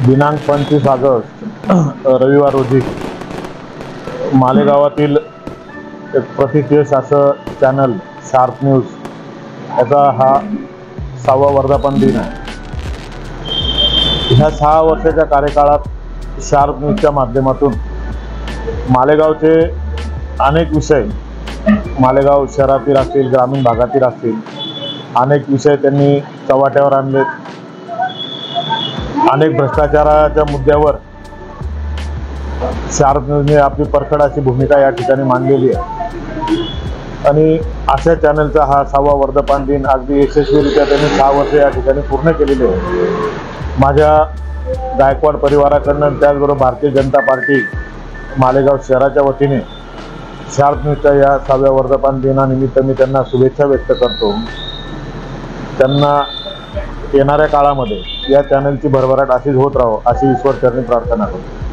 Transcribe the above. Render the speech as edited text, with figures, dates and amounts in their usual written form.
दिनांक 25 ऑगस्ट रविवार रोजी मालेगावातील एक प्रतिष्ठित असं चॅनल शार्प न्यूज याचा हा 6वा वर्धापन दिन आहे। ह्या 6 वर्षाच्या कार्यकाळात शार्प न्यूजच्या माध्यमातून मालेगावचे अनेक विषय, मालेगाव शहरातील असतील, ग्रामीण भागातील असतील, अनेक विषय त्यांनी चव्हाट्यावर आणले। अनेक भ्रष्टाचाराच्या मुद्द्यावर शार्प न्यूजने आपली परखड अशी भूमिका या ठिकाणी मांडलेली आहे आणि अशा चॅनलचा हा 6वा वर्धापन दिन अगदी यशस्वीरित्या त्यांनी 6 वर्ष या ठिकाणी पूर्ण केलेले आहे। माझ्या गायकवाड परिवाराकडून त्याचबरोबर भारतीय जनता पार्टी मालेगाव शहराच्या वतीने शार्प न्यूजच्या या 6व्या वर्धापन दिनानिमित्त मी त्यांना शुभेच्छा व्यक्त करतो। त्यांना येणाऱ्या काळामध्ये या चॅनलची भरभराट अशीच होत राहो अशी ईश्वरचरणी प्रार्थना करतो।